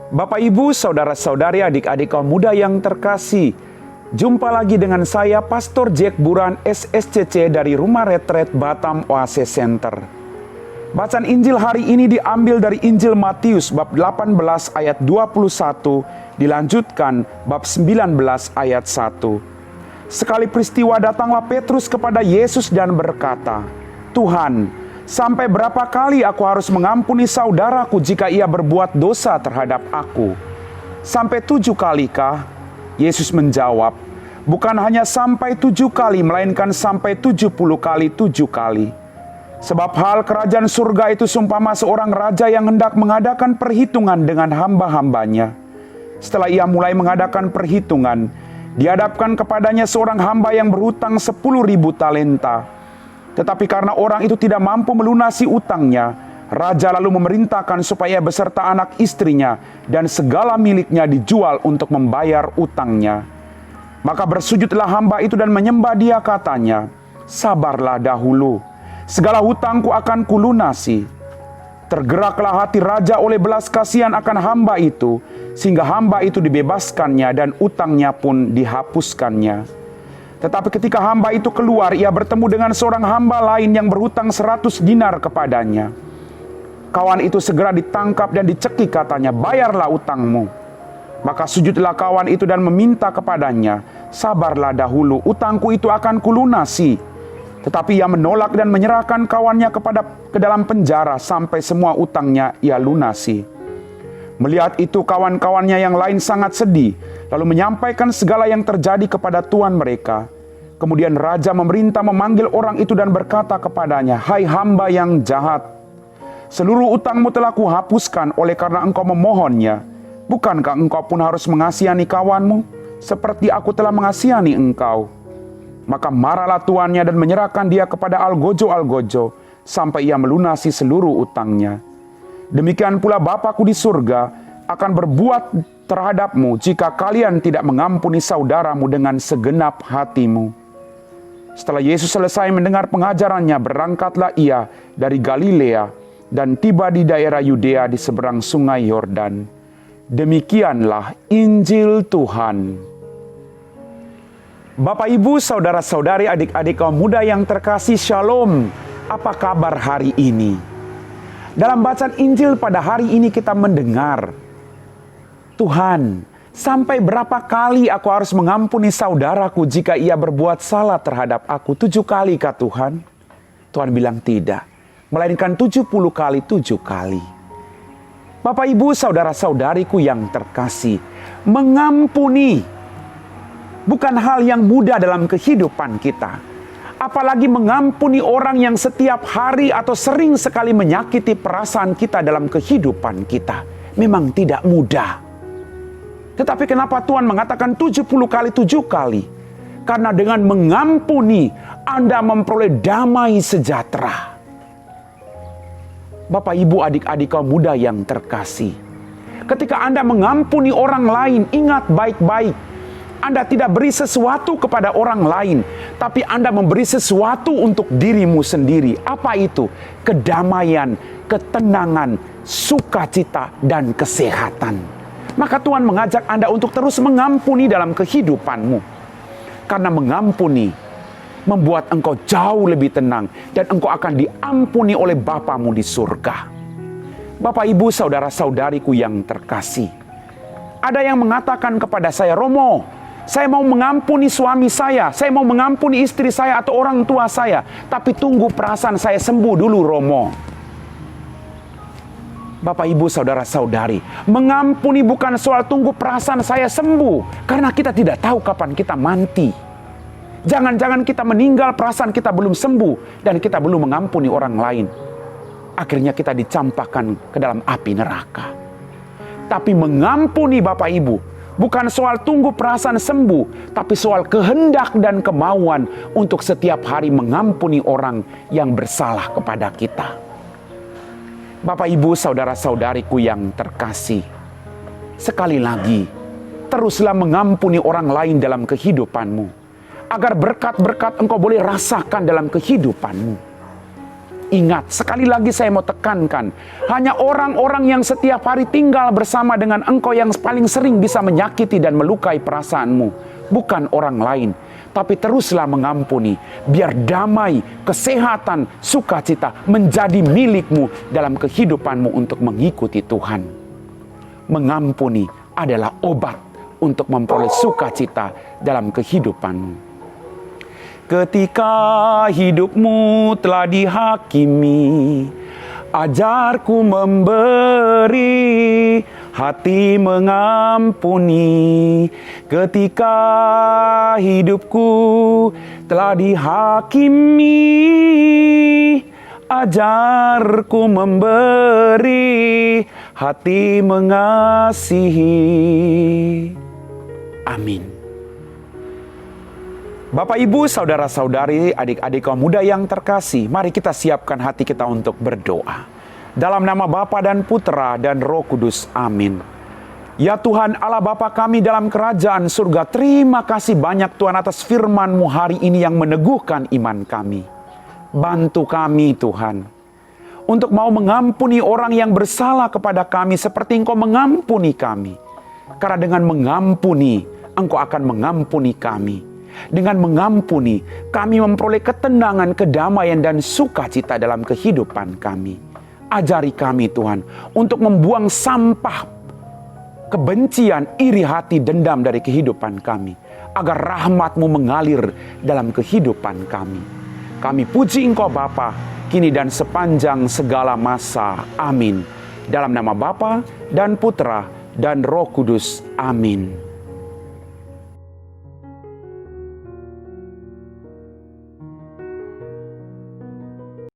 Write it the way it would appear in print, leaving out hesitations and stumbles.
Bapak, Ibu, saudara-saudari, adik-adik kaum muda yang terkasih, jumpa lagi dengan saya, Pastor Jack Buran, SSCC dari Rumah Retret Batam Oasis Center. Bacaan Injil hari ini diambil dari Injil Matius bab 18 ayat 21, dilanjutkan bab 19 ayat 1. Sekali peristiwa datanglah Petrus kepada Yesus dan berkata, "Tuhan, sampai berapa kali aku harus mengampuni saudaraku jika ia berbuat dosa terhadap aku? Sampai 7 kalikah?" Yesus menjawab, "Bukan hanya sampai 7 kali, melainkan sampai 70 kali 7 kali. Sebab hal kerajaan surga itu seumpama seorang raja yang hendak mengadakan perhitungan dengan hamba-hambanya. Setelah ia mulai mengadakan perhitungan, dihadapkan kepadanya seorang hamba yang berhutang 10.000 talenta. Tetapi karena orang itu tidak mampu melunasi utangnya, raja lalu memerintahkan supaya beserta anak istrinya dan segala miliknya dijual untuk membayar utangnya. Maka bersujudlah hamba itu dan menyembah dia, katanya, 'Sabarlah dahulu, segala hutangku akan kulunasi.' Tergeraklah hati raja oleh belas kasihan akan hamba itu, sehingga hamba itu dibebaskannya dan utangnya pun dihapuskannya. Tetapi ketika hamba itu keluar, ia bertemu dengan seorang hamba lain yang berhutang 100 dinar kepadanya. Kawan itu segera ditangkap dan dicekik, katanya, 'Bayarlah utangmu.' Maka sujudlah kawan itu dan meminta kepadanya, 'Sabarlah dahulu, utangku itu akan kulunasi.' Tetapi ia menolak dan menyerahkan kawannya ke dalam penjara sampai semua utangnya ia lunasi. Melihat itu kawan-kawannya yang lain sangat sedih, lalu menyampaikan segala yang terjadi kepada tuan mereka. Kemudian raja memerintah memanggil orang itu dan berkata kepadanya, 'Hai hamba yang jahat, seluruh utangmu telah kuhapuskan oleh karena engkau memohonnya. Bukankah engkau pun harus mengasihani kawanmu, seperti aku telah mengasihani engkau?' Maka marahlah tuannya dan menyerahkan dia kepada algojo-algojo, sampai ia melunasi seluruh utangnya. Demikian pula Bapakku di surga akan berbuat terhadapmu jika kalian tidak mengampuni saudaramu dengan segenap hatimu." Setelah Yesus selesai mendengar pengajarannya, berangkatlah ia dari Galilea dan tiba di daerah Yudea di seberang sungai Yordan. Demikianlah Injil Tuhan. Bapak, Ibu, saudara-saudari, adik-adik kaum muda yang terkasih, Shalom. Apa kabar hari ini? Dalam bacaan Injil pada hari ini kita mendengar, "Tuhan, sampai berapa kali aku harus mengampuni saudaraku jika ia berbuat salah terhadap aku? 7 kali kah Tuhan?" Tuhan bilang tidak, melainkan 70 kali 7 kali. Bapak, Ibu, saudara-saudariku yang terkasih, mengampuni bukan hal yang mudah dalam kehidupan kita. Apalagi mengampuni orang yang setiap hari atau sering sekali menyakiti perasaan kita dalam kehidupan kita. Memang tidak mudah. Tetapi kenapa Tuhan mengatakan 70 kali 7 kali? Karena dengan mengampuni, Anda memperoleh damai sejahtera. Bapak, Ibu, adik-adik kaum muda yang terkasih, ketika Anda mengampuni orang lain, ingat baik-baik, Anda tidak beri sesuatu kepada orang lain, tapi Anda memberi sesuatu untuk dirimu sendiri. Apa itu? Kedamaian, ketenangan, sukacita, dan kesehatan. Maka Tuhan mengajak Anda untuk terus mengampuni dalam kehidupanmu. Karena mengampuni membuat engkau jauh lebih tenang, dan engkau akan diampuni oleh Bapamu di surga. Bapak, Ibu, saudara-saudariku yang terkasih, ada yang mengatakan kepada saya, "Romo, saya mau mengampuni suami saya mau mengampuni istri saya atau orang tua saya, tapi tunggu perasaan saya sembuh dulu, Romo." Bapak, Ibu, saudara-saudari, mengampuni bukan soal tunggu perasaan saya sembuh, karena kita tidak tahu kapan kita mati. Jangan-jangan kita meninggal, perasaan kita belum sembuh, dan kita belum mengampuni orang lain. Akhirnya kita dicampakkan ke dalam api neraka. Tapi mengampuni, Bapak, Ibu, bukan soal tunggu perasaan sembuh, tapi soal kehendak dan kemauan untuk setiap hari mengampuni orang yang bersalah kepada kita. Bapak, Ibu, saudara-saudariku yang terkasih, sekali lagi, teruslah mengampuni orang lain dalam kehidupanmu, agar berkat-berkat engkau boleh rasakan dalam kehidupanmu. Ingat, sekali lagi saya mau tekankan, hanya orang-orang yang setiap hari tinggal bersama dengan engkau yang paling sering bisa menyakiti dan melukai perasaanmu, bukan orang lain. Tapi teruslah mengampuni, biar damai, kesehatan, sukacita menjadi milikmu dalam kehidupanmu untuk mengikuti Tuhan. Mengampuni adalah obat untuk memperoleh sukacita dalam kehidupanmu. Ketika hidupmu telah dihakimi, ajarku memberi, hati mengampuni. Ketika hidupku telah dihakimi, ajarku memberi, hati mengasihi. Amin. Bapak, Ibu, saudara-saudari, adik-adik kaum muda yang terkasih, mari kita siapkan hati kita untuk berdoa. Dalam nama Bapa dan Putra dan Roh Kudus, amin. Ya Tuhan Allah Bapa kami dalam kerajaan surga, terima kasih banyak Tuhan atas firman-Mu hari ini yang meneguhkan iman kami. Bantu kami Tuhan, untuk mau mengampuni orang yang bersalah kepada kami seperti Engkau mengampuni kami. Karena dengan mengampuni, Engkau akan mengampuni kami. Dengan mengampuni, kami memperoleh ketenangan, kedamaian, dan sukacita dalam kehidupan kami. Ajari kami Tuhan, untuk membuang sampah kebencian, iri hati, dendam dari kehidupan kami. Agar rahmat-Mu mengalir dalam kehidupan kami. Kami puji Engkau Bapa, kini dan sepanjang segala masa. Amin. Dalam nama Bapa dan Putra dan Roh Kudus. Amin.